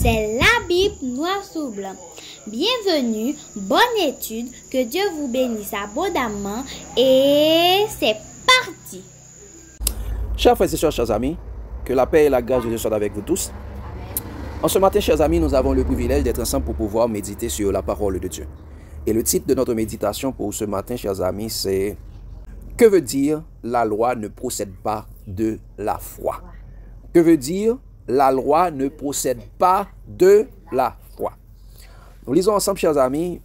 C'est la Bible noir sur blanc. Bienvenue, bonne étude, que Dieu vous bénisse abondamment et c'est parti. Chers frères et sœurs, chers amis, que la paix et la grâce de Dieu soient avec vous tous. En ce matin, chers amis, nous avons le privilège d'être ensemble pour pouvoir méditer sur la parole de Dieu. Et le titre de notre méditation pour ce matin, chers amis, c'est « Que veut dire la loi ne procède pas de la foi ?» Que veut dire la loi ne procède pas de la foi? Nous lisons ensemble, chers amis,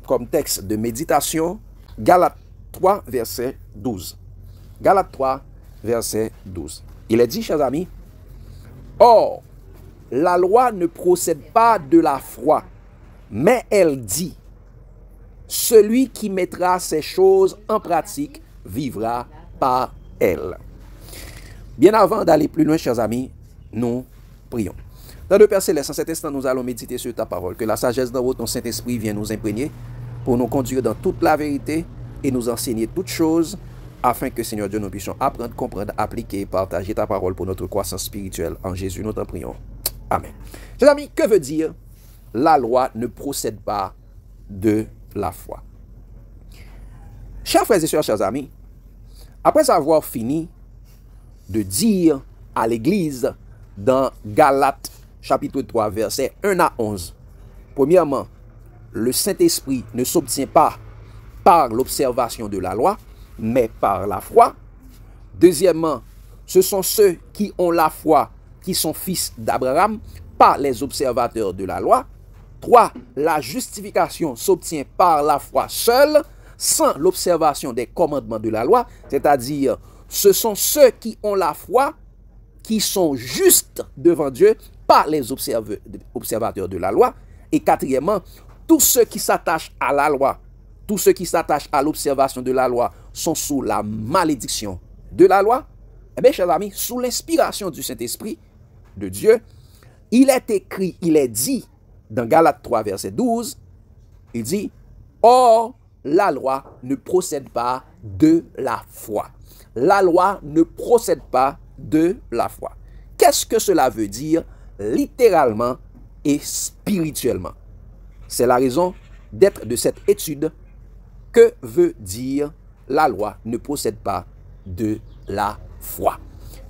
comme texte de méditation, Galates 3, verset 12. Galates 3, verset 12. Il est dit, chers amis, « Or, la loi ne procède pas de la foi, mais elle dit, celui qui mettra ces choses en pratique vivra par elles. » Bien avant d'aller plus loin, chers amis, nous prions. Dans le Père Céleste, en cet instant, nous allons méditer sur ta parole. Que la sagesse de ton Saint-Esprit vienne nous imprégner pour nous conduire dans toute la vérité et nous enseigner toutes choses afin que, Seigneur Dieu, nous puissions apprendre, comprendre, appliquer et partager ta parole pour notre croissance spirituelle. En Jésus, nous t'en prions. Amen. Chers amis, que veut dire la loi ne procède pas de la foi? Chers frères et sœurs, chers amis, après avoir fini de dire à l'Église dans Galates chapitre 3, versets 1 à 11, premièrement, le Saint-Esprit ne s'obtient pas par l'observation de la loi, mais par la foi. Deuxièmement, ce sont ceux qui ont la foi qui sont fils d'Abraham, pas les observateurs de la loi. 3. La justification s'obtient par la foi seule, sans l'observation des commandements de la loi, c'est-à-dire ce sont ceux qui ont la foi qui sont justes devant Dieu, pas les observateurs de la loi. Et quatrièmement, tous ceux qui s'attachent à la loi, tous ceux qui s'attachent à l'observation de la loi sont sous la malédiction de la loi. Eh bien, chers amis, sous l'inspiration du Saint-Esprit de Dieu, il est écrit, il est dit dans Galates 3, verset 12, il dit, « Or, la loi ne procède pas de la foi. » La loi ne procède pas de la foi. Qu'est-ce que cela veut dire littéralement et spirituellement? C'est la raison d'être de cette étude. Que veut dire la loi ne procède pas de la foi?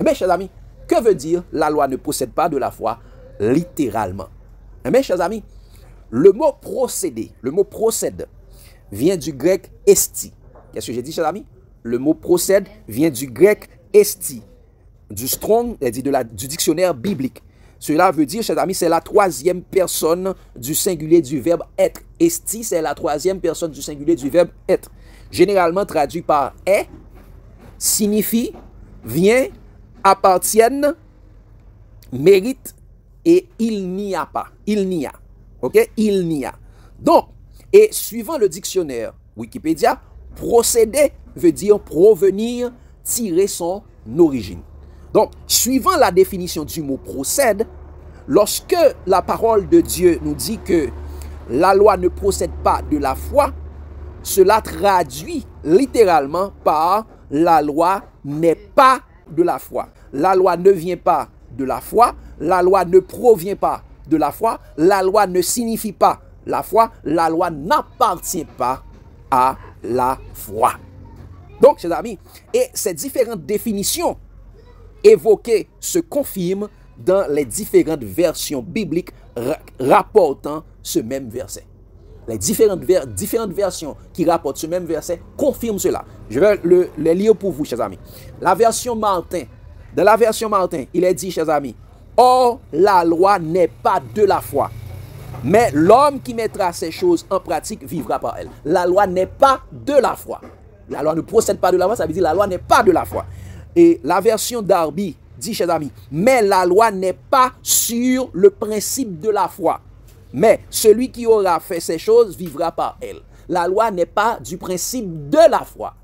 Eh bien, chers amis, que veut dire la loi ne procède pas de la foi littéralement? Eh bien, chers amis, le mot procéder, le mot procède vient du grec esti. Qu'est-ce que j'ai dit, chers amis? Le mot procède vient du grec esti, du Strong, du dictionnaire biblique. Cela veut dire, chers amis, c'est la troisième personne du singulier du verbe être. Esti, c'est la troisième personne du singulier du verbe être. Généralement traduit par est, signifie, vient, appartiennent, mérite et il n'y a pas. Il n'y a. Ok? Il n'y a. Donc, et suivant le dictionnaire Wikipédia, procéder veut dire provenir, tirer son origine. Donc, suivant la définition du mot procède, lorsque la parole de Dieu nous dit que la loi ne procède pas de la foi, cela traduit littéralement par la loi n'est pas de la foi. La loi ne vient pas de la foi, la loi ne provient pas de la foi, la loi ne signifie pas la foi, la loi n'appartient pas à la foi. Donc, chers amis, et ces différentes définitions évoquées se confirment dans les différentes versions bibliques rapportant ce même verset. Les différentes versions qui rapportent ce même verset confirment cela. Je vais les lire pour vous, chers amis. La version Martin, dans la version Martin, il est dit, chers amis, « Or, la loi n'est pas de la foi, mais l'homme qui mettra ces choses en pratique vivra par elle. » La loi n'est pas de la foi. La loi ne procède pas de la foi, ça veut dire la loi n'est pas de la foi. Et la version Darby dit, chers amis, mais la loi n'est pas sur le principe de la foi. Mais celui qui aura fait ces choses vivra par elle. La loi n'est pas du principe de la foi.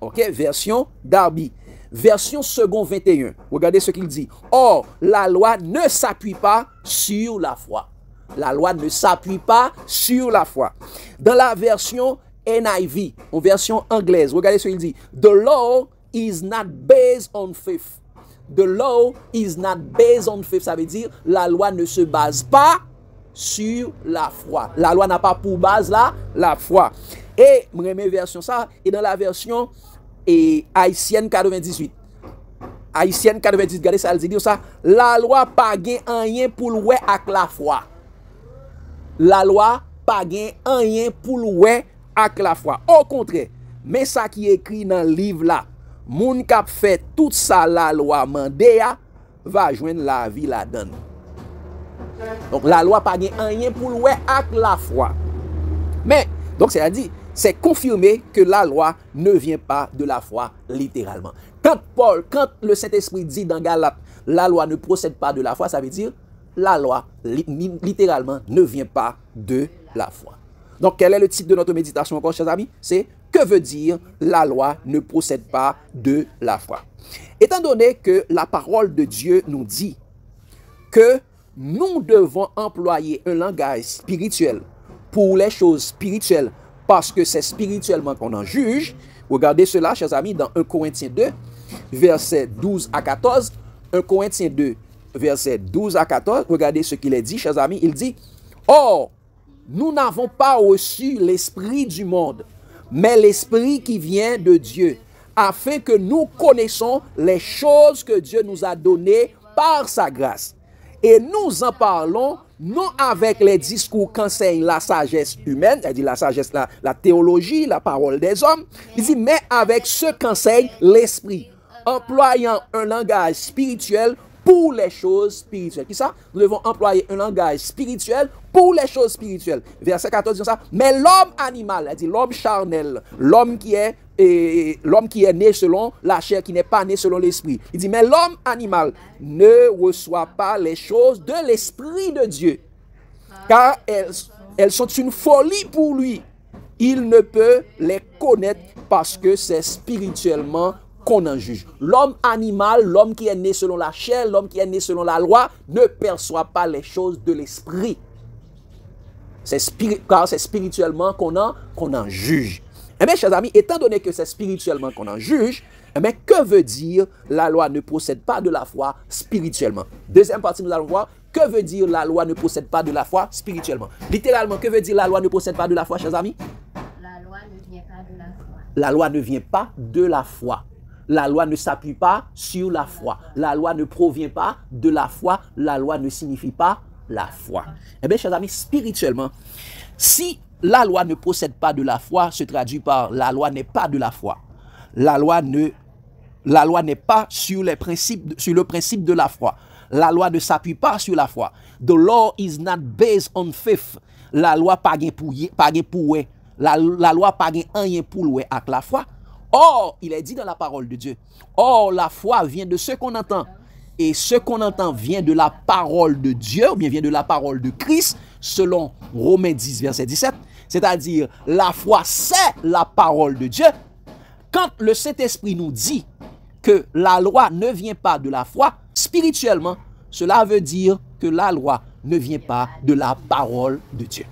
Ok, version Darby. Version second 21. Regardez ce qu'il dit. Or, la loi ne s'appuie pas sur la foi. La loi ne s'appuie pas sur la foi. Dans la version NIV, en version anglaise, regardez ce qu'il dit. The law is not based on faith. the law is not based on faith. Ça veut dire, la loi ne se base pas sur la foi. La loi n'a pas pour base la foi. Et, je remets version ça, et dans la version haïtienne 98. Haïtienne 98, regardez ça, elle dit ça, la loi pas gain rien pour louer avec la foi. La loi pas gain rien pour louer avec la foi. Au contraire, mais ça qui est écrit dans le livre là, moun k'ap fait tout ça la loi mandé va joindre la vie la donne. Donc la loi pas gain rien pour louer avec la foi. Mais donc c'est-à-dire c'est confirmé que la loi ne vient pas de la foi littéralement. Quand le Saint-Esprit dit dans Galates, la loi ne procède pas de la foi, ça veut dire la loi littéralement ne vient pas de la foi. Donc quel est le titre de notre méditation encore, chers amis? C'est que veut dire la loi ne procède pas de la foi? Étant donné que la parole de Dieu nous dit que nous devons employer un langage spirituel pour les choses spirituelles, parce que c'est spirituellement qu'on en juge. Regardez cela, chers amis, dans 1 Corinthiens 2, versets 12 à 14. 1 Corinthiens 2, versets 12 à 14. Regardez ce qu'il est dit, chers amis. Il dit, « Or, nous n'avons pas reçu l'esprit du monde, mais l'esprit qui vient de Dieu, afin que nous connaissons les choses que Dieu nous a données par sa grâce. Et nous en parlons non avec les discours qu'enseigne la sagesse humaine, c'est-à-dire la sagesse, la théologie, la parole des hommes, il dit, mais avec ce qu'enseigne l'esprit, employant un langage spirituel pour les choses spirituelles. Qui ça? Nous devons employer un langage spirituel pour les choses spirituelles. Verset 14 dit ça. Mais l'homme animal, il dit l'homme charnel, l'homme qui est né selon la chair, qui n'est pas né selon l'esprit. Il dit, mais l'homme animal ne reçoit pas les choses de l'esprit de Dieu, car elles sont une folie pour lui. Il ne peut les connaître parce que c'est spirituellement qu'on en juge. L'homme animal, l'homme qui est né selon la chair, l'homme qui est né selon la loi, ne perçoit pas les choses de l'esprit. Car c'est spirituellement qu'on en juge. Eh bien, chers amis, étant donné que c'est spirituellement qu'on en juge, eh bien, que veut dire la loi ne procède pas de la foi spirituellement? Deuxième partie, nous allons voir que veut dire la loi ne procède pas de la foi spirituellement. Littéralement, que veut dire la loi ne procède pas de la foi, chers amis? La loi ne vient pas de la foi. La loi ne vient pas de la foi. La loi ne s'appuie pas sur la foi. La loi ne provient pas de la foi. La loi ne signifie pas la foi. Eh bien, chers amis, spirituellement, si la loi ne procède pas de la foi, se traduit par la loi n'est pas de la foi. La loi n'est pas sur le principe de la foi. La loi ne s'appuie pas sur la foi. The law is not based on faith. La loi pas pour la loi pas rien pour louer avec la foi. Or, il est dit dans la parole de Dieu, or la foi vient de ce qu'on entend. Et ce qu'on entend vient de la parole de Dieu, ou bien vient de la parole de Christ, selon Romains 10, verset 17. C'est-à-dire, la foi, c'est la parole de Dieu. Quand le Saint-Esprit nous dit que la loi ne vient pas de la foi, spirituellement, cela veut dire que la loi ne vient pas de la parole de Dieu.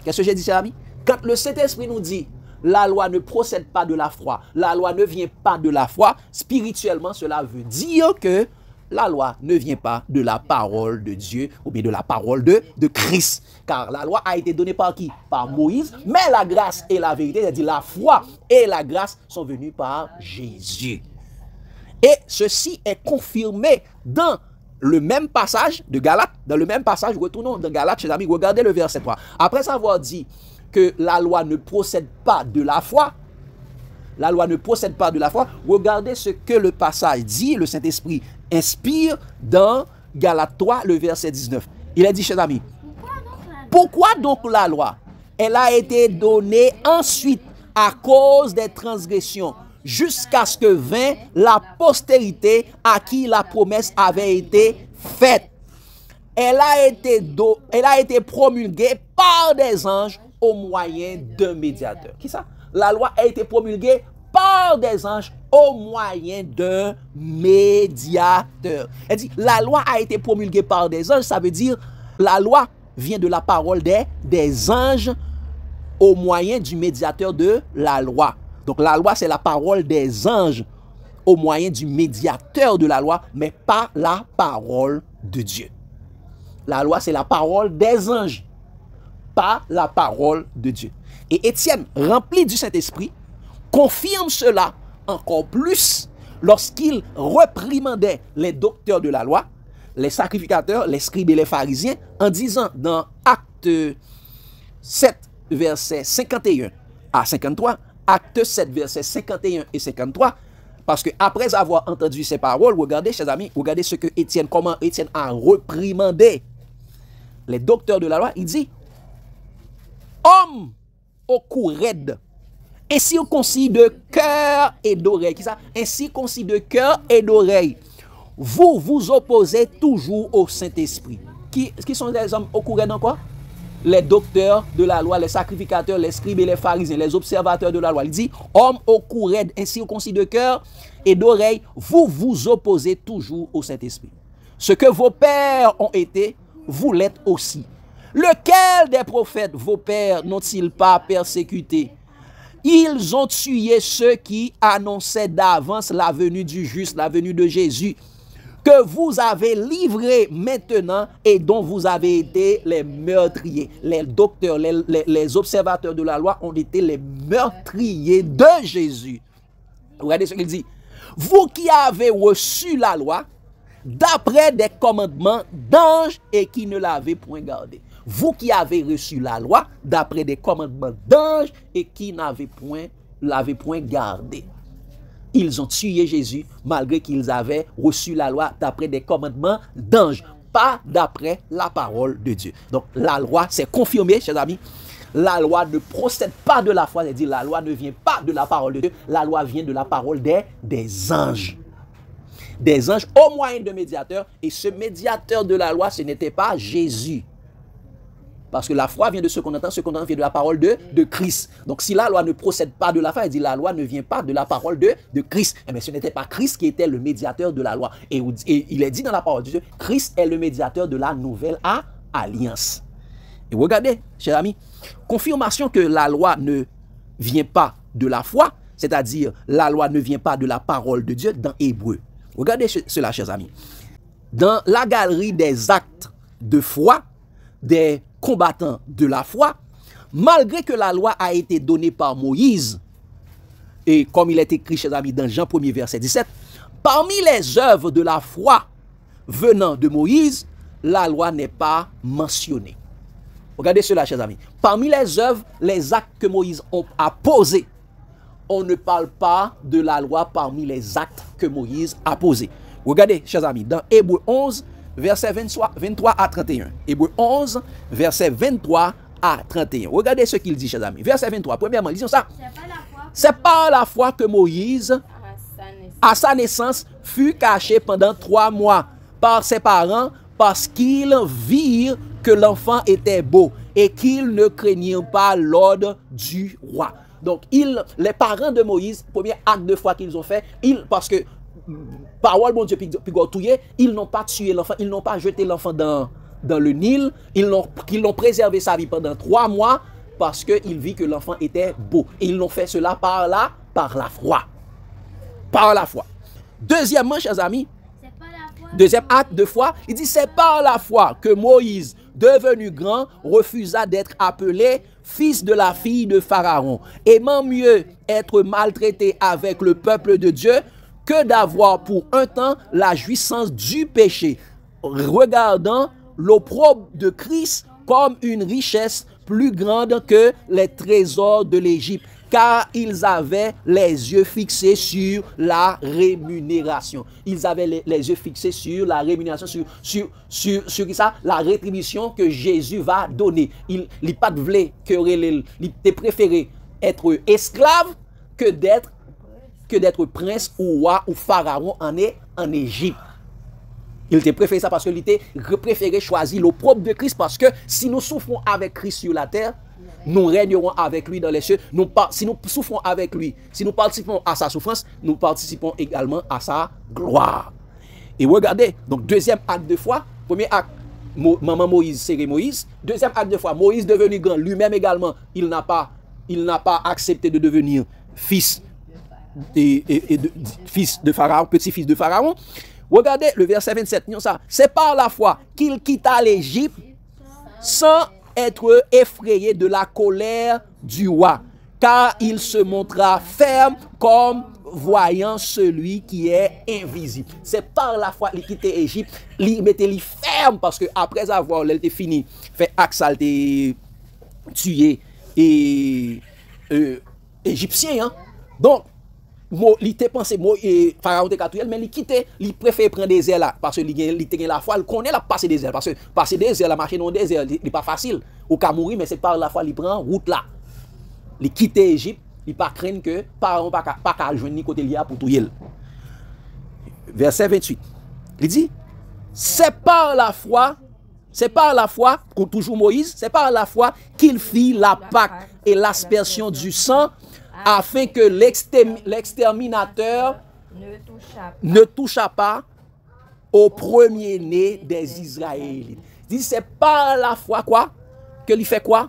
Qu'est-ce que j'ai dit, cher ami? Quand le Saint-Esprit nous dit la loi ne procède pas de la foi, la loi ne vient pas de la foi, spirituellement, cela veut dire que la loi ne vient pas de la parole de Dieu ou bien de la parole de Christ. Car la loi a été donnée par qui? Par Moïse, mais la grâce et la vérité, c'est-à-dire la foi et la grâce sont venues par Jésus. Et ceci est confirmé dans le même passage de Galates. Dans le même passage, retournons dans Galates, chers amis, regardez le verset 3. Après avoir dit que la loi ne procède pas de la foi, la loi ne procède pas de la foi, regardez ce que le passage dit, le Saint-Esprit inspire dans Galates 3, le verset 19. Il a dit, chers amis, pourquoi donc la loi? Elle a été donnée ensuite à cause des transgressions, jusqu'à ce que vint la postérité à qui la promesse avait été faite. Elle a été promulguée par des anges au moyen d'un médiateur. Qui ça? La loi a été promulguée par des anges au moyen d'un médiateur. Elle dit, la loi a été promulguée par des anges, ça veut dire la loi vient de la parole des anges au moyen du médiateur de la loi. Donc la loi, c'est la parole des anges au moyen du médiateur de la loi, mais pas la parole de Dieu. La loi, c'est la parole des anges, pas la parole de Dieu. Et Étienne, rempli du Saint-Esprit, confirme cela encore plus lorsqu'il réprimandait les docteurs de la loi, les sacrificateurs, les scribes et les pharisiens, en disant dans Acte 7, versets 51 à 53, Acte 7, versets 51 et 53, parce que après avoir entendu ces paroles, regardez, chers amis, regardez ce que comment Étienne a réprimandé les docteurs de la loi. Il dit: homme au cou raide, incirconcis de cœur et d'oreille. Qui ça? Incirconcis de cœur et d'oreille. Vous vous opposez toujours au Saint-Esprit. Qui sont les hommes au cou raide en quoi? Les docteurs de la loi, les sacrificateurs, les scribes et les pharisiens, les observateurs de la loi. Il dit: homme au cou raide, incirconcis de cœur et d'oreille, vous vous opposez toujours au Saint-Esprit. Ce que vos pères ont été, vous l'êtes aussi. Lequel des prophètes vos pères n'ont-ils pas persécuté? Ils ont tué ceux qui annonçaient d'avance la venue du juste, la venue de Jésus, que vous avez livré maintenant et dont vous avez été les meurtriers. Les docteurs, les observateurs de la loi ont été les meurtriers de Jésus. Regardez ce qu'il dit. Vous qui avez reçu la loi d'après des commandements d'anges et qui ne l'avez point gardé. Vous qui avez reçu la loi d'après des commandements d'anges et qui l'avez point gardé. Ils ont tué Jésus malgré qu'ils avaient reçu la loi d'après des commandements d'anges, pas d'après la parole de Dieu. Donc la loi, c'est confirmé, chers amis. La loi ne procède pas de la foi, c'est-à-dire la loi ne vient pas de la parole de Dieu, la loi vient de la parole des anges. Des anges au moyen de médiateurs, et ce médiateur de la loi, ce n'était pas Jésus. Parce que la foi vient de ce qu'on entend vient de la parole de Christ. Donc si la loi ne procède pas de la foi, il dit la loi ne vient pas de la parole de Christ. Mais ce n'était pas Christ qui était le médiateur de la loi. Et il est dit dans la parole de Dieu, Christ est le médiateur de la nouvelle alliance. Et regardez, chers amis, confirmation que la loi ne vient pas de la foi, c'est-à-dire la loi ne vient pas de la parole de Dieu dans Hébreu. Regardez cela, chers amis. Dans la galerie des actes de foi, des combattants de la foi, malgré que la loi a été donnée par Moïse, et comme il est écrit, chers amis, dans Jean 1er, verset 17, parmi les œuvres de la foi venant de Moïse, la loi n'est pas mentionnée. Regardez cela, chers amis. Parmi les œuvres, les actes que Moïse a posés, on ne parle pas de la loi parmi les actes que Moïse a posés. Regardez, chers amis, dans Hébreu 11, verset 23 à 31. Hébreu 11, verset 23 à 31. Regardez ce qu'il dit, chers amis. Verset 23, premièrement, disons ça. C'est par la foi que Moïse, à sa naissance, fut caché pendant 3 mois par ses parents parce qu'ils virent que l'enfant était beau et qu'ils ne craignirent pas l'ordre du roi. Donc, les parents de Moïse, premier acte de foi qu'ils ont fait, parce que, parole, bon Dieu, ils n'ont pas tué l'enfant, ils n'ont pas jeté l'enfant dans le Nil, ils l'ont préservé sa vie pendant 3 mois parce qu'ils virent que l'enfant était beau. Et ils l'ont fait cela par la foi. Par la foi. Deuxièmement, chers amis, deuxième acte de foi, il dit c'est par la foi que Moïse, devenu grand, refusa d'être appelé fils de la fille de Pharaon, aimant mieux être maltraité avec le peuple de Dieu que d'avoir pour un temps la jouissance du péché, regardant l'opprobre de Christ comme une richesse plus grande que les trésors de l'Égypte, car ils avaient les yeux fixés sur la rémunération. Ils avaient les yeux fixés sur la rémunération, sur ça, la rétribution que Jésus va donner. Il n'a pas voulu il préféré être esclave que d'être prince ou roi ou pharaon en Égypte. Il était préféré ça parce qu'il était préféré choisir l'opprobre de Christ, parce que si nous souffrons avec Christ sur la terre, nous régnerons avec lui dans les cieux. Si nous souffrons avec lui, si nous participons à sa souffrance, nous participons également à sa gloire. Et regardez, donc deuxième acte de foi, premier acte, maman Moïse, c'est Moïse. Deuxième acte de foi, Moïse devenu grand, lui-même également, il n'a pas accepté de devenir fils fils de Pharaon, petit-fils de Pharaon. Regardez le verset 27, c'est par la foi qu'il quitta l'Égypte sans être effrayé de la colère du roi, car il se montra ferme comme voyant celui qui est invisible. C'est par la foi qu'il quittait l'Égypte, il mettait lui ferme, parce que après avoir été fini, fait Axal tué et égyptien, hein? Donc il était pensé Pharaon était catoué, mais il quittait, il préfère prendre des airs là parce que il était la foi, il connaît la passer des airs, parce que passer des airs, la marcher dans des airs, il pas facile ou qu'à mourir, mais c'est par la foi il prend route là. Il quitte Égypte, il pas craindre que Pharaon pas joindre ni côté lié pour tuer. Verset 28. Il dit c'est par la foi, toujours Moïse, c'est par la foi qu'il fit la Pâque et l'aspersion du sang, afin que l'exterminateur ne toucha pas au premier-né des Israélites. Il dit c'est par la foi quoi que il fait quoi?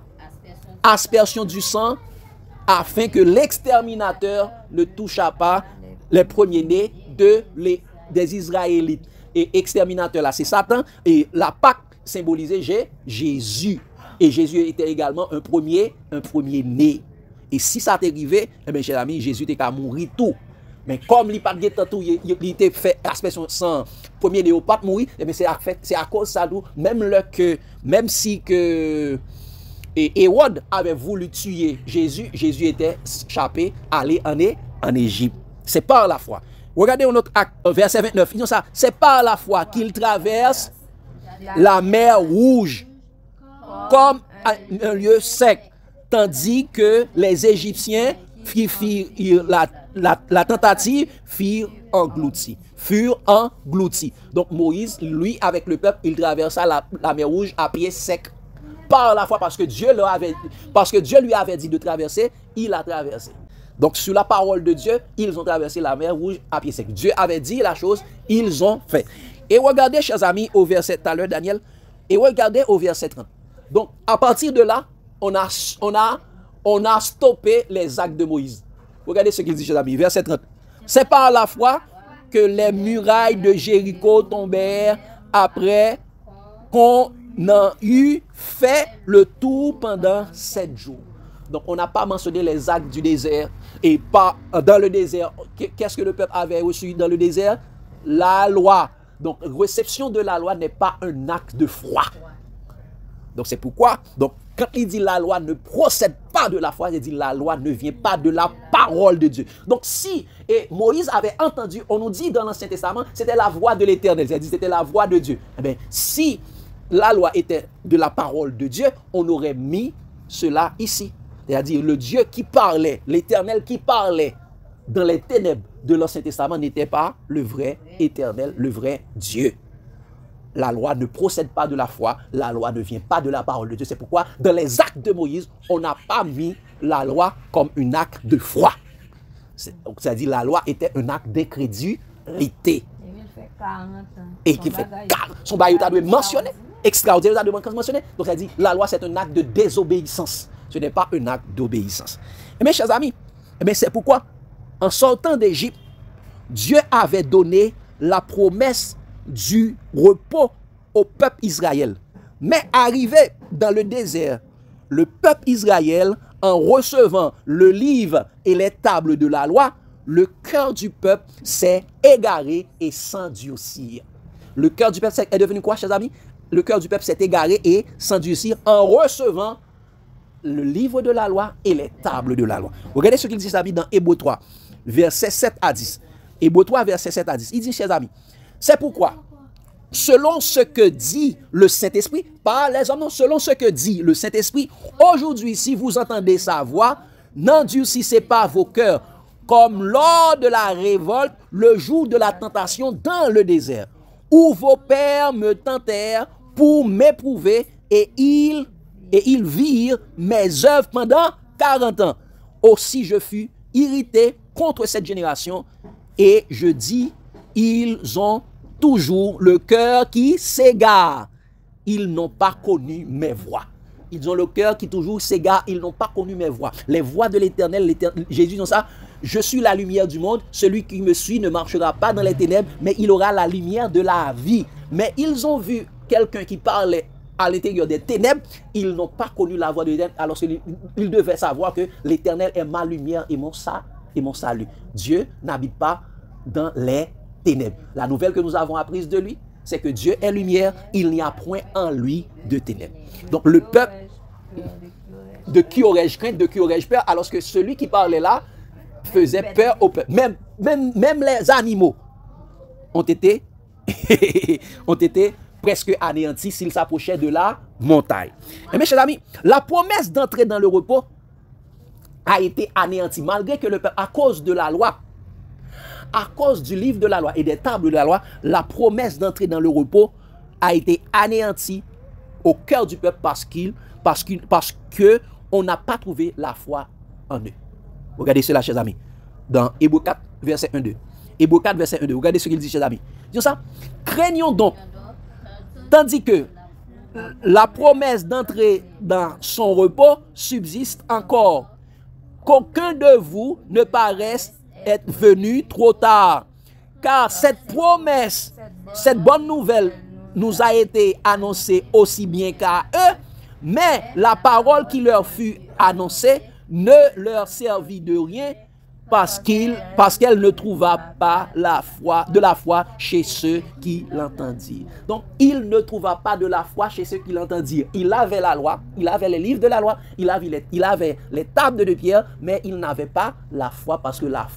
Aspersion du sang, afin que l'exterminateur ne toucha pas les premiers-nés des Israélites. Et exterminateur là, c'est Satan, et la Pâque symbolisait Jésus. Et Jésus était également un premier-né. Et si ça t'est arrivé, eh bien, chers amis, Jésus était qu'à mourir tout. Mais comme il n'a pas de tout, il était fait aspersion sans premier né au pas mourir, eh bien, c'est à cause de ça, même si que Hérode avait voulu tuer Jésus était échappé, aller en Égypte. C'est par la foi. Regardez notre acte, verset 29, ils disent ça, c'est par la foi qu'il traverse la mer Rouge comme un lieu sec, tandis que les Égyptiens la tentative furent engloutis. Donc Moïse, lui, avec le peuple, il traversa la mer Rouge à pied sec. Par la foi, parce que Dieu lui avait dit de traverser, il a traversé. Donc sur la parole de Dieu, ils ont traversé la mer Rouge à pied sec. Dieu avait dit la chose, ils ont fait. Et regardez, chers amis, au verset tout à l'heure, Daniel, et regardez au verset 30. Donc à partir de là, on a stoppé les actes de Moïse. Regardez ce qu'il dit, chers amis, verset 30. C'est par la foi que les murailles de Jéricho tombèrent après qu'on a eu fait le tour pendant 7 jours. Donc on n'a pas mentionné les actes du désert. Et pas dans le désert, qu'est-ce que le peuple avait reçu dans le désert? La loi. Donc réception de la loi n'est pas un acte de foi. Donc c'est pourquoi, donc quand il dit la loi ne procède pas de la foi, il dit la loi ne vient pas de la parole de Dieu. Donc si Moïse avait entendu, on nous dit dans l'Ancien Testament, c'était la voix de l'Éternel, c'est-à-dire c'était la voix de Dieu. Eh bien, si la loi était de la parole de Dieu, on aurait mis cela ici. C'est-à-dire le Dieu qui parlait, l'Éternel qui parlait dans les ténèbres de l'Ancien Testament n'était pas le vrai Éternel, le vrai Dieu. La loi ne procède pas de la foi, la loi ne vient pas de la parole de Dieu. C'est pourquoi dans les actes de Moïse, on n'a pas mis la loi comme un acte de foi. C'est-à-dire la loi était un acte d'incrédulité. Et qui fait 40 ans. Son bail doit mentionner, extraordinaire doit mentionner. Donc ça dit la loi c'est un acte de désobéissance. Ce n'est pas un acte d'obéissance. Mes chers amis, c'est pourquoi en sortant d'Égypte, Dieu avait donné la promesse du repos au peuple Israël. Mais arrivé dans le désert, le peuple Israël, en recevant le livre et les tables de la loi, le cœur du peuple s'est égaré et s'endurcir. Le cœur du peuple est devenu quoi, chers amis? Le cœur du peuple s'est égaré et s'endurcir en recevant le livre de la loi et les tables de la loi. Regardez ce qu'il dit, chers amis, dans Hébreux 3, versets 7 à 10. Hébreux 3, versets 7 à 10. Il dit, chers amis, c'est pourquoi, selon ce que dit le Saint-Esprit, pas les hommes, non, selon ce que dit le Saint-Esprit, aujourd'hui, si vous entendez sa voix, n'endurcissez pas vos cœurs, comme lors de la révolte, le jour de la tentation dans le désert, où vos pères me tentèrent pour m'éprouver, et ils virent mes œuvres pendant 40 ans. Aussi je fus irrité contre cette génération, et je dis, ils ont toujours le cœur qui s'égare. Ils n'ont pas connu mes voies. Ils ont le cœur qui toujours s'égare. Ils n'ont pas connu mes voies. Les voies de l'Éternel, Jésus dit ça. je suis la lumière du monde, celui qui me suit ne marchera pas dans les ténèbres, mais il aura la lumière de la vie. Mais ils ont vu quelqu'un qui parlait à l'intérieur des ténèbres, ils n'ont pas connu la voix de l'Éternel, alors qu'ils devaient savoir que l'Éternel est ma lumière et mon salut. Dieu n'habite pas dans les ténèbres. La nouvelle que nous avons apprise de lui, c'est que Dieu est lumière, il n'y a point en lui de ténèbres. Donc le peuple, de qui aurais-je crainte, de qui aurais-je peur, alors que celui qui parlait là faisait peur au peuple. Même les animaux ont été presque anéantis s'ils s'approchaient de la montagne. Et mes chers amis, la promesse d'entrer dans le repos a été anéantie, malgré que le peuple, à cause de la loi, à cause du livre de la loi et des tables de la loi, la promesse d'entrer dans le repos a été anéantie au cœur du peuple parce que on n'a pas trouvé la foi en eux. Regardez cela, chers amis, dans Hébreux 4, verset 1-2. Hébreux 4, verset 1-2. Regardez ce qu'il dit, chers amis. Dis ça. Craignons donc, tandis que la promesse d'entrer dans son repos subsiste encore, qu'aucun de vous ne paraisse être venu trop tard. Car cette promesse, cette bonne nouvelle nous a été annoncée aussi bien qu'à eux, mais la parole qui leur fut annoncée ne leur servit de rien parce qu'elle ne trouva pas de la foi chez ceux qui l'entendirent. Donc, il ne trouva pas de la foi chez ceux qui l'entendirent. Il avait la loi, il avait les livres de la loi, il avait les tables de pierre, mais il n'avait pas la foi parce que la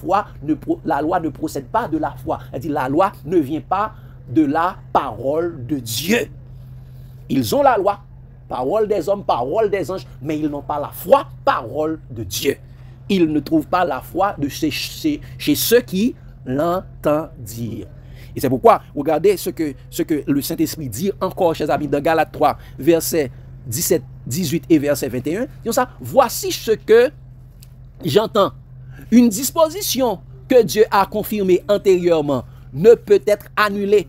loi ne procède pas de la foi. C'est-à-dire, la loi ne vient pas de la parole de Dieu. Ils ont la loi, parole des hommes, parole des anges, mais ils n'ont pas la foi, parole de Dieu. Ils ne trouvent pas la foi chez ceux qui l'entendirent. Et c'est pourquoi, regardez ce que le Saint-Esprit dit encore, chers amis, dans Galates 3, versets 17, 18 et verset 21. Disons ça, voici ce que j'entends. Une disposition que Dieu a confirmée antérieurement ne peut être annulée.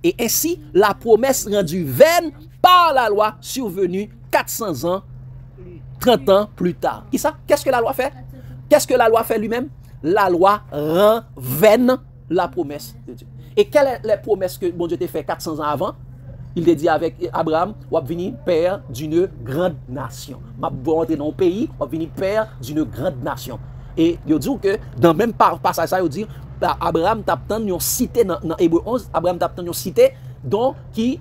Et ainsi, la promesse rendue vaine par la loi survenue 400 ans, 30 ans plus tard. Et ça, qu'est-ce que la loi fait? Qu'est-ce que la loi fait lui-même? La loi rend vaine la promesse de Dieu. Et quelle est la promesse que bon Dieu t'a fait 400 ans avant? Il t'a dit avec Abraham, on va venir père d'une grande nation. Je vais rentrer dans un pays, on va venir père d'une grande nation. Et il dit que dans le même passage, il dit Abraham t'a obtenu une cité dans Hébreux 11, Abraham t'a obtenu une cité qui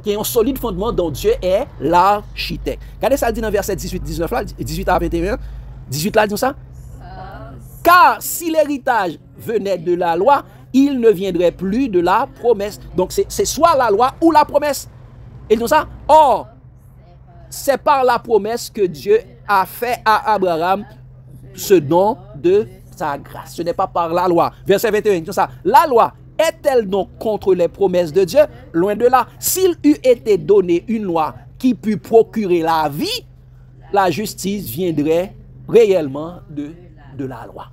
est un solide fondement dont Dieu est l'architecte. Regardez ça, dit dans verset 18, 19 là, 18 à 21. 18 là, dit ça. Car si l'héritage venait de la loi, il ne viendrait plus de la promesse. Donc c'est soit la loi ou la promesse. Et dit ça. Or, c'est par la promesse que Dieu a fait à Abraham ce don de sa grâce. Ce n'est pas par la loi. Verset 21, dit ça. La loi est-elle donc contre les promesses de Dieu? Loin de là. S'il eût été donné une loi qui pût procurer la vie, la justice viendrait réellement de la loi.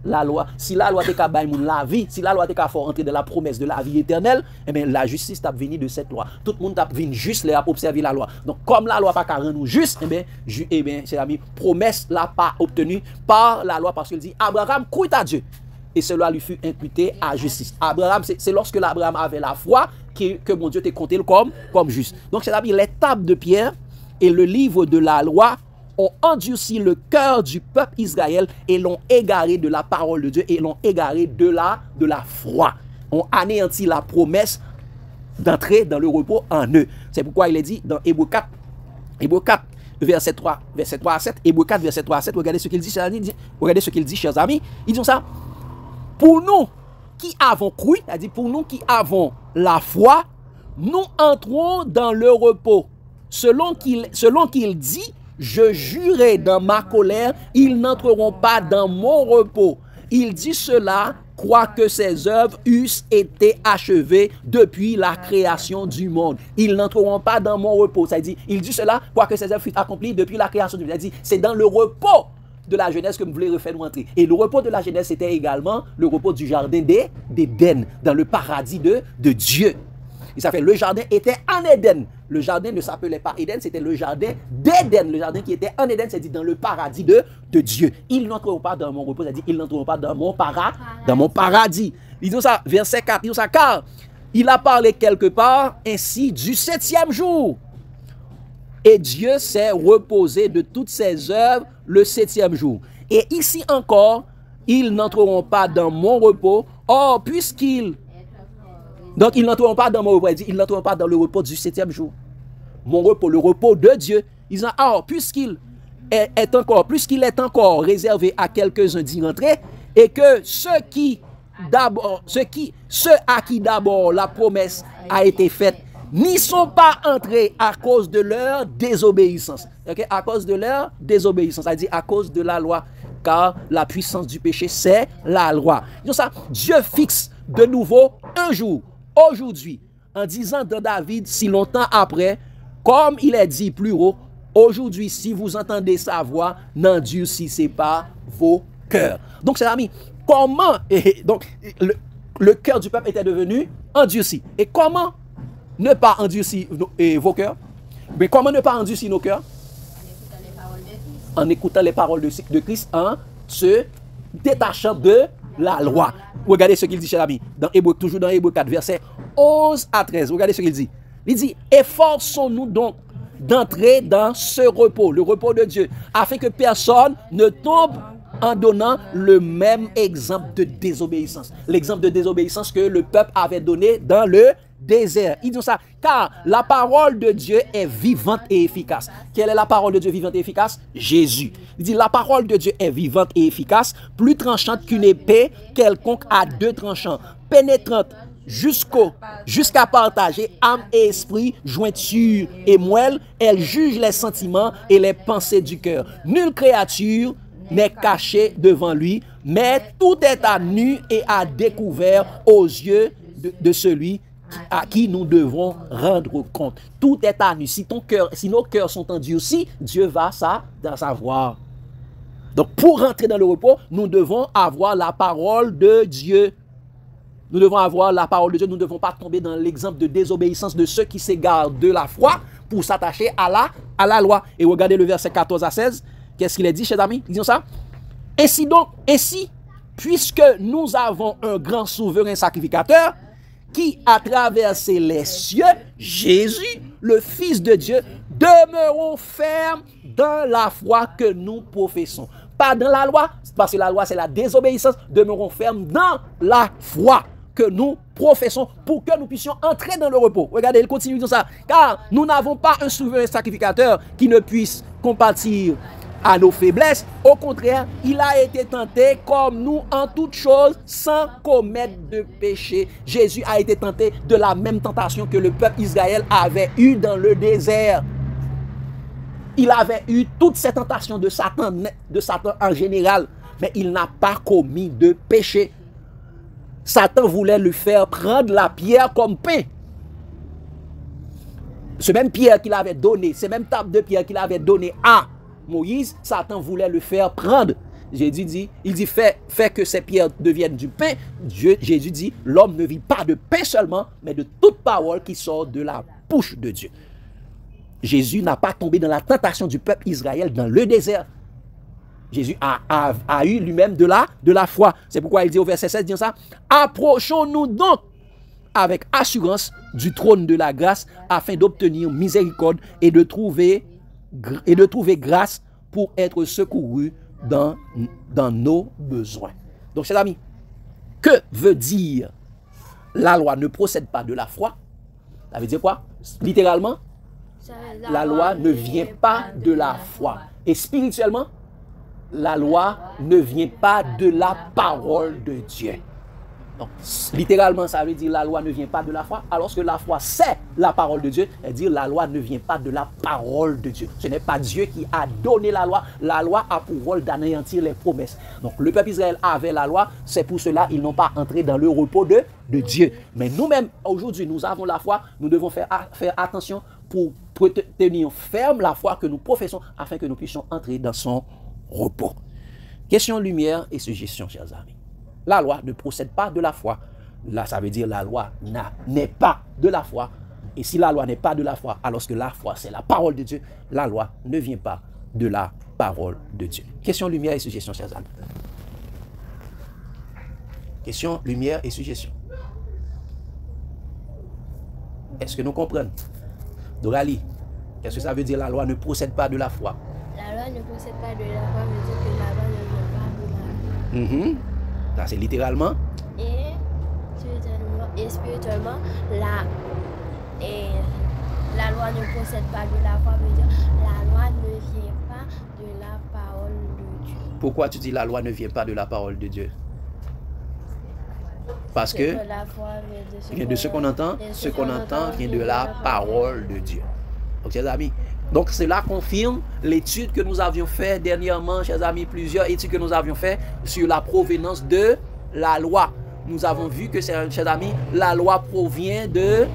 La loi, si la loi t'a baillé la vie, si la loi t'a fait entrer dans la promesse de la vie éternelle, eh bien la justice t'a venu de cette loi. Tout le monde t'a venu juste là pour observer la loi. Donc comme la loi pas qu'à rendre juste, eh bien c'est ami, promesse là pas obtenue par la loi parce qu'il dit Abraham croit à Dieu et cela lui fut imputé à justice. Abraham, c'est lorsque l'Abraham avait la foi que mon Dieu t'a compté comme juste. Donc c'est les tables de pierre et le livre de la loi ont endurci le cœur du peuple Israël et l'ont égaré de la parole de Dieu et l'ont égaré de la foi. Ont anéanti la promesse d'entrer dans le repos en eux. C'est pourquoi il est dit dans Hébreux 4, verset 3 à 7, Hébreux 4, verset 3 à 7, regardez ce qu'il dit, chers amis. Regardez ce qu'il dit, chers amis. Il dit ça. Pour nous qui avons cru, c'est-à-dire pour nous qui avons la foi, nous entrons dans le repos. Selon qu'il dit, je jurai dans ma colère, ils n'entreront pas dans mon repos. Il dit cela, quoique ses œuvres eussent été achevées depuis la création du monde. Ils n'entreront pas dans mon repos. Ça dit, il dit cela, quoique ses œuvres fussent accomplies depuis la création du monde. Il dit, c'est dans le repos de la Genèse que vous voulez refaire nous entrer. Et le repos de la Genèse, c'était également le repos du jardin d'Éden, dans le paradis de Dieu. Ça fait le jardin était en Éden. Le jardin ne s'appelait pas Éden, c'était le jardin d'Éden. Le jardin qui était en Éden, c'est dit dans le paradis de Dieu. Ils n'entreront pas dans mon repos, c'est-à-dire ils n'entreront pas dans mon paradis. Ils disent ça, verset 4, ils disent ça, car il a parlé quelque part ainsi du 7e jour. Et Dieu s'est reposé de toutes ses œuvres le 7e jour. Et ici encore, ils n'entreront pas dans mon repos. Or, puisqu'ils... Donc, ils n'entreront pas dans mon repos. Il dit, ils n'entreront pas dans le repos du 7e jour. Mon repos, le repos de Dieu. Ils disent, or, puisqu'il est encore réservé à quelques-uns d'y rentrer, et que ceux à qui d'abord la promesse a été faite n'y sont pas entrés à cause de leur désobéissance. Okay? À cause de leur désobéissance, c'est-à-dire à cause de la loi. Car la puissance du péché, c'est la loi. Donc ça, Dieu fixe de nouveau un jour, aujourd'hui, en disant dans David, si longtemps après, comme il est dit plus haut, aujourd'hui, si vous entendez sa voix, n'endurcissez pas vos cœurs. Donc, chers amis, comment, donc, le cœur du peuple était devenu endurci. Et comment ne pas endurcir vos cœurs? Mais comment ne pas endurcir nos cœurs? En écoutant les paroles de Christ, en se détachant de la loi. Regardez ce qu'il dit, chers amis, toujours dans Hébreux 4, verset 11 à 13. Regardez ce qu'il dit. Il dit, efforçons-nous donc d'entrer dans ce repos, le repos de Dieu, afin que personne ne tombe en donnant le même exemple de désobéissance. L'exemple de désobéissance que le peuple avait donné dans le désert. Ils disent ça, car la parole de Dieu est vivante et efficace. Quelle est la parole de Dieu vivante et efficace? Jésus. Il dit, la parole de Dieu est vivante et efficace, plus tranchante qu'une épée quelconque à 2 tranchants, pénétrante jusqu'à partager âme et esprit, jointure et moelle. Elle juge les sentiments et les pensées du cœur. Nulle créature n'est cachée devant lui, mais tout est à nu et à découvert aux yeux de celui à qui nous devons rendre compte. Tout est à nu. Si nos cœurs sont endurcis, Dieu va savoir. Donc, pour rentrer dans le repos, nous devons avoir la parole de Dieu. Nous devons avoir la parole de Dieu. Nous ne devons pas tomber dans l'exemple de désobéissance de ceux qui s'égarent de la foi pour s'attacher à la loi. Et regardez le verset 14 à 16. Qu'est-ce qu'il est dit, chers amis? Disons ça. Ainsi donc, puisque nous avons un grand souverain sacrificateur qui a traversé les cieux, Jésus, le Fils de Dieu, demeurons fermes dans la foi que nous professons. Pas dans la loi, parce que la loi c'est la désobéissance. Demeurons fermes dans la foi que nous professons pour que nous puissions entrer dans le repos. Regardez, il continue dans ça. Car nous n'avons pas un souverain sacrificateur qui ne puisse compatir à nos faiblesses. Au contraire, il a été tenté comme nous en toutes choses sans commettre de péché. Jésus a été tenté de la même tentation que le peuple Israël avait eu dans le désert. Il avait eu toutes ces tentations de Satan en général, mais il n'a pas commis de péché. Satan voulait lui faire prendre la pierre comme pain. Ce même pierre qu'il avait donné, ces mêmes tables de pierre qu'il avait donné à Moïse, Satan voulait le faire prendre. Jésus dit, fais que ces pierres deviennent du pain. Jésus dit, l'homme ne vit pas de pain seulement, mais de toute parole qui sort de la bouche de Dieu. Jésus n'a pas tombé dans la tentation du peuple Israël dans le désert. Jésus a eu lui-même de la foi. C'est pourquoi il dit au verset 16, dit ça, approchons-nous donc avec assurance du trône de la grâce afin d'obtenir miséricorde et de trouver grâce pour être secouru dans nos besoins. Donc, chers amis, que veut dire la loi ne procède pas de la foi? Ça veut dire quoi? Littéralement, la loi ne vient pas de la foi. Et spirituellement, la loi ne vient pas de la parole de Dieu. Donc, littéralement, ça veut dire la loi ne vient pas de la foi, alors que la foi, c'est la parole de Dieu. C'est-à-dire la loi ne vient pas de la parole de Dieu. Ce n'est pas Dieu qui a donné la loi. La loi a pour rôle d'anéantir les promesses. Donc, le peuple Israël avait la loi. C'est pour cela qu'ils n'ont pas entré dans le repos de Dieu. Mais nous-mêmes, aujourd'hui, nous avons la foi. Nous devons faire attention pour tenir ferme la foi que nous professons afin que nous puissions entrer dans son repos. Question, lumière et suggestion, chers amis. La loi ne procède pas de la foi. Là, ça veut dire la loi n'est pas de la foi. Et si la loi n'est pas de la foi, alors que la foi, c'est la parole de Dieu, la loi ne vient pas de la parole de Dieu. Question, lumière et suggestion, chers amis. Question, lumière et suggestion. Est-ce que nous comprenons? Dorali, qu'est-ce que ça veut dire la loi ne procède pas de la foi? La loi ne procède pas de la foi, veut dire que la loi ne vient pas de la foi. Ça, c'est littéralement. Et spirituellement, la loi ne procède pas de la foi, veut dire la loi ne vient pas de la parole de Dieu. Pourquoi tu dis la loi ne vient pas de la parole de Dieu? Parce que la foi vient de ce qu'on entend, ce qu'on entend vient de la parole de Dieu. Donc, chers amis, donc cela confirme l'étude que nous avions fait dernièrement, chers amis, plusieurs études que nous avions fait sur la provenance de la loi. Nous avons vu que, chers amis, la loi provient de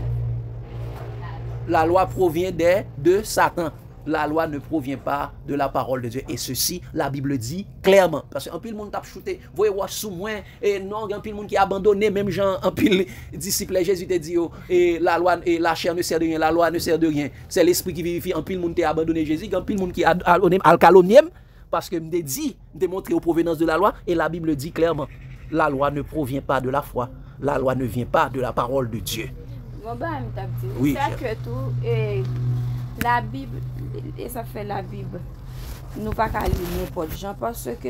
Satan. La loi ne provient pas de la parole de Dieu. Et ceci, la Bible dit clairement. Parce qu'un pile monde t'a shooté, voyez wash sous moi, et non, un pile monde qui a abandonné, même Jean, un pile disciple Jésus te dit, et la loi et la chair ne sert de rien, la loi ne sert de rien. C'est l'esprit qui vérifie, un pile monde qui a abandonné Jésus, un pile monde qui a calomnié, parce que me dit, me montrer aux provenances de la loi, et la Bible dit clairement, la loi ne provient pas de la foi, la loi ne vient pas de la parole de Dieu. Oui, c'est que tout, et la Bible, et ça fait la Bible, nous pas qu'à lire n'importe gens, parce que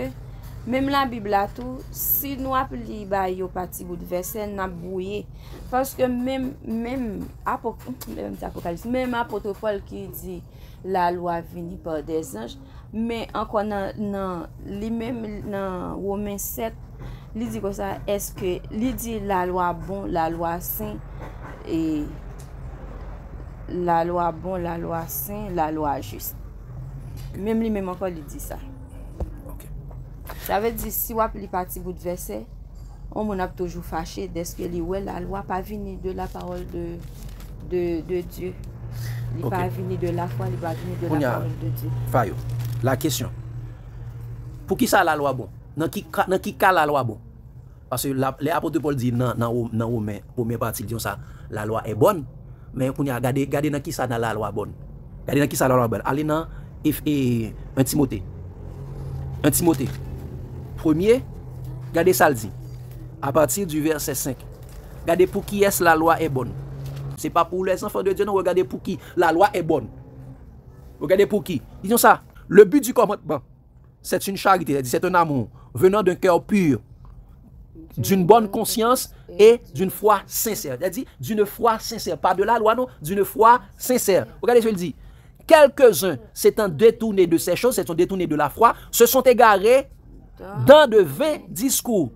même la Bible là tout, si nous appelons bah parti bout de verset, n'a brouillé, parce que même Apocalypse, même apôtre Paul qui dit la loi venue par des anges, mais encore dans lui-même dans Romains 7, il dit comme ça, est-ce que il dit la loi bon, la loi saint, et la loi bon, la loi saint, la loi juste. Même lui-même encore il dit ça. Okay. Ça veut dire si on appelle parti bout de verset, on a toujours fâché d'est-ce que la loi pas venue de la parole de Dieu. Il pas venu de la foi, il pas venu de la parole de Dieu. Fayo. La question. Pour qui ça la loi bon? Dans qui cas la loi bon? Parce que les apôtres Paul dit dans Romains, première partie, disons ça, la loi est bonne. Mais pour regarder dans qui ça dans la loi bonne. Regardez dans qui ça dans la loi bonne. Allez dans 1 Timothée. 1 Timothée. Premier, regardez ça le dit. À partir du verset 5. Regardez pour qui est-ce la loi est bonne. C'est pas pour les enfants de Dieu, non. Regardez pour qui la loi est bonne. Regardez pour qui. Disons ça. Le but du commandement, c'est une charité, c'est un amour venant d'un cœur pur, d'une bonne conscience et d'une foi sincère. Il a dit d'une foi sincère, pas de la loi, non, d'une foi sincère. Regardez ce qu'il dit. Quelques-uns s'étant détournés de ces choses, s'étant détournés de la foi, se sont égarés dans de vains discours.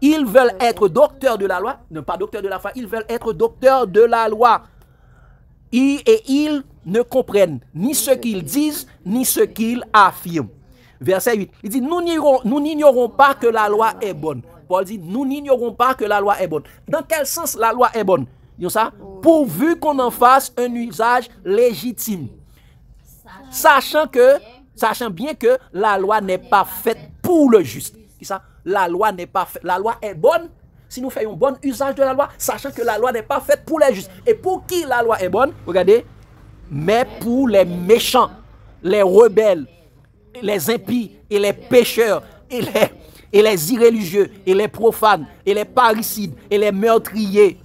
Ils veulent être docteurs de la loi, non pas docteurs de la foi, ils veulent être docteurs de la loi. Et ils ne comprennent ni ce qu'ils disent, ni ce qu'ils affirment. Verset 8, il dit, nous n'ignorons pas que la loi est bonne. Paul dit, nous n'ignorons pas que la loi est bonne. Dans quel sens la loi est bonne? Ça? Pourvu qu'on en fasse un usage légitime. Sachant bien que la loi n'est pas faite pour le juste. Ça? La loi n'est pas faite. La loi est bonne si nous faisons bon usage de la loi, sachant que la loi n'est pas faite pour les justes. Et pour qui la loi est bonne? Regardez. Mais pour les méchants, les rebelles, les impies et les pécheurs et les irréligieux et les profanes et les parricides et les meurtriers,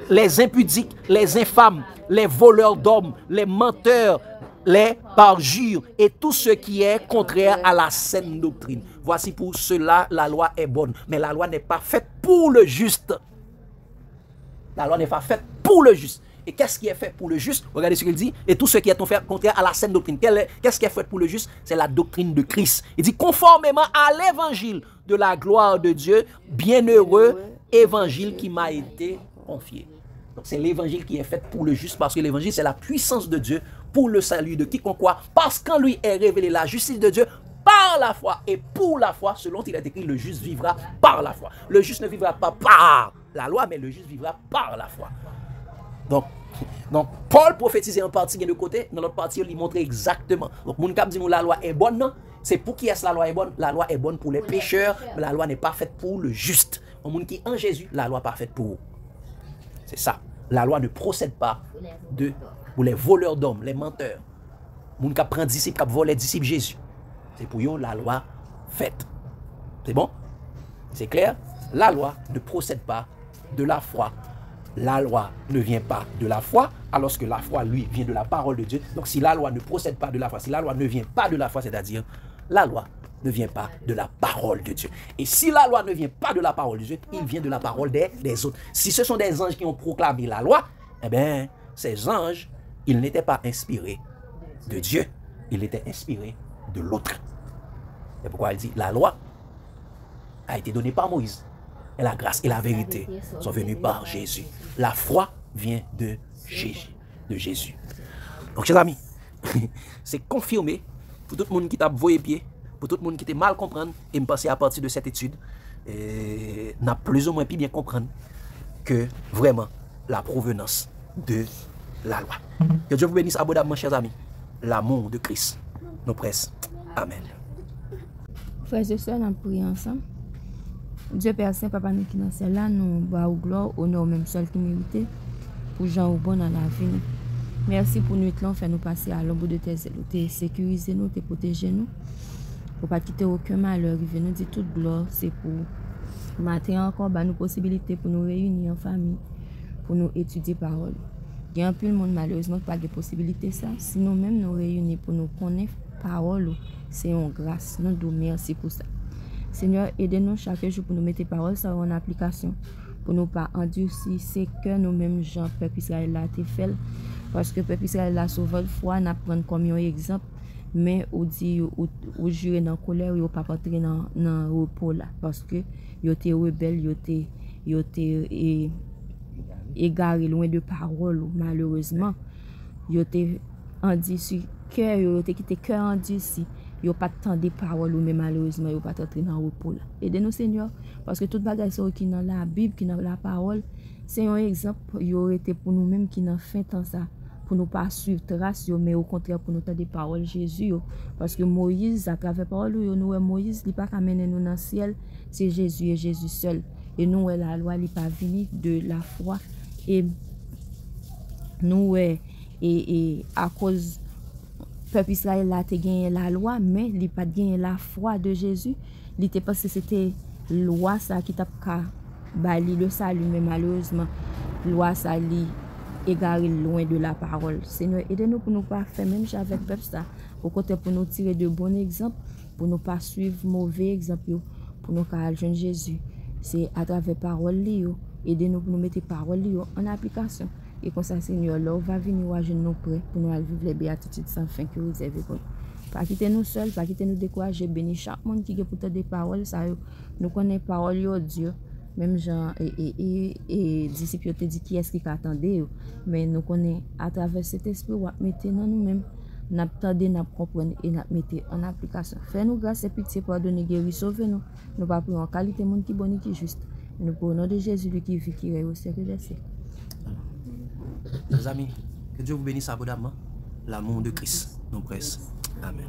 les impudiques, les infâmes, les voleurs d'hommes, les menteurs, les parjures et tout ce qui est contraire à la saine doctrine. Voici pour cela la loi est bonne, mais la loi n'est pas faite pour le juste. La loi n'est pas faite pour le juste. Et qu'est-ce qui est fait pour le juste? Regardez ce qu'il dit. Et tout ce qui est contraire à la saine doctrine. Qu'est-ce qui est fait pour le juste? C'est la doctrine de Christ. Il dit conformément à l'évangile de la gloire de Dieu, bienheureux évangile qui m'a été confié. Donc c'est l'évangile qui est fait pour le juste, parce que l'évangile c'est la puissance de Dieu pour le salut de quiconque croit, parce qu'en lui est révélée la justice de Dieu par la foi et pour la foi, selon il est écrit, le juste vivra par la foi. Le juste ne vivra pas par la loi, mais le juste vivra par la foi. Donc Paul prophétisait en partie de côté, dans l'autre partie, il montrait exactement. Donc, mon cap dit nous la loi est bonne, non? C'est pour qui est-ce la loi est bonne? La loi est bonne pour les pécheurs, mais la loi n'est pas faite pour le juste. Un monde qui en Jésus, la loi pas faite pour vous. C'est ça. La loi ne procède pas pour les voleurs d'hommes, les menteurs. Les gens qui prennent disciples, qui volent les disciples Jésus. C'est pour eux la loi faite. C'est bon? C'est clair? La loi ne procède pas de la foi. La loi ne vient pas de la foi, alors que la foi, lui, vient de la parole de Dieu. Donc si la loi ne procède pas de la foi, si la loi ne vient pas de la foi, c'est-à-dire la loi ne vient pas de la parole de Dieu. Et si la loi ne vient pas de la parole de Dieu, il vient de la parole des autres. Si ce sont des anges qui ont proclamé la loi, eh bien, ces anges, ils n'étaient pas inspirés de Dieu, ils étaient inspirés de l'autre. C'est pourquoi elle dit, la loi a été donnée par Moïse. Et la grâce et la vérité sont venues par Jésus. La foi vient de Jésus. Donc, chers amis, c'est confirmé pour tout le monde qui t'a voyé pied, pour tout le monde qui t'a mal comprendre, et me penser à partir de cette étude, n'a plus ou moins bien comprendre que vraiment la provenance de la loi. Que Dieu vous bénisse abondamment, chers amis. L'amour de Christ nous presse. Amen. Frères et sœurs, nous prions ensemble. Dieu Père Saint, Papa nous qui dans ciel là, nous bas gloire, honneur même seul qui mérite pour Jean ou bon dans la vie. Merci pour nous là, faire nous passer à l'ombre de tes ailes, te sécuriser nous, te protéger nous, pour pas quitter aucun malheur. Rive nous dit toute gloire, c'est pour matin encore bah nous possibilités pour nous réunir en famille, pour nous étudier parole. Il y a un peu de monde malheureusement pas de possibilité ça. Si nous-mêmes nous réunir pour nous connaître parole, c'est une grâce. Nous nous merci pour ça. Seigneur, aidez-nous chaque jour pour nous mettre paroles ça en application, pour nous pas endurcir c'est que nous-mêmes gens peuple Israël là été fait, parce que peuple Israël là sauvé une fois n'a prendre comme un exemple, mais ou dit ou jurer dans colère ou pas rentrer dans repos là, parce que yo était rebelle, yo était égaré loin de parole malheureusement, yo était endurci cœur, yo était quitté cœur endurci. Yo pas tant de paroles ou mais malheureusement yo pas entrer dans repos là. Aidez-nous Seigneur parce que toute bagaille qui dans la Bible, qui dans la parole, c'est un exemple yo été pour nous-mêmes qui dans fin temps ça pour nous pas suivre trace yo mais au contraire pour nous entendre des paroles Jésus yo, parce que Moïse à travers parole yo nous Moïse il pas mener nous dans le ciel, c'est Jésus et Jésus seul. Et nous la loi il pas venir de la foi et nous et à cause peuple Israël a gagné la loi, mais il n'a pas gagné la foi de Jésus. Il était parce que c'était loi ça qui t'a bali le salut, mais malheureusement, loi ça li égaré loin de la parole. Seigneur, aidez-nous pour nous pas faire même avec peuple ça. Au côté pour nous tirer de bons exemples, pour nous pas suivre mauvais exemples, pour nous faire jeune Jésus. C'est à travers parole li aidez-nous pour nous mettre parole li en application. Et comme ça, Seigneur, là, on va venir à nous prêts pour nous vivre les béatitudes sans fin que vous réservez pour nous. Pas quitter nous seuls, pas quitter nous décourager, bénir chaque monde qui a peut-être des paroles, ça, nous connaissons paroles de Dieu. Même Jean et disciples te dit qui est-ce qui attendait, mais nous connaissons à travers cet esprit, on va mettre dans nous-mêmes, nous attendons, nous comprenons et nous mettons en application. Fais-nous grâce et pitié, pardonnez, guéris, sauvez-nous. Nous pas prions en qualité monde qui bonne et qui juste. Nous pour au nom de Jésus, lui qui vit, qui règne au siècle des siècles. Mes amis, que Dieu vous bénisse abondamment. L'amour de Christ nous presse. Amen.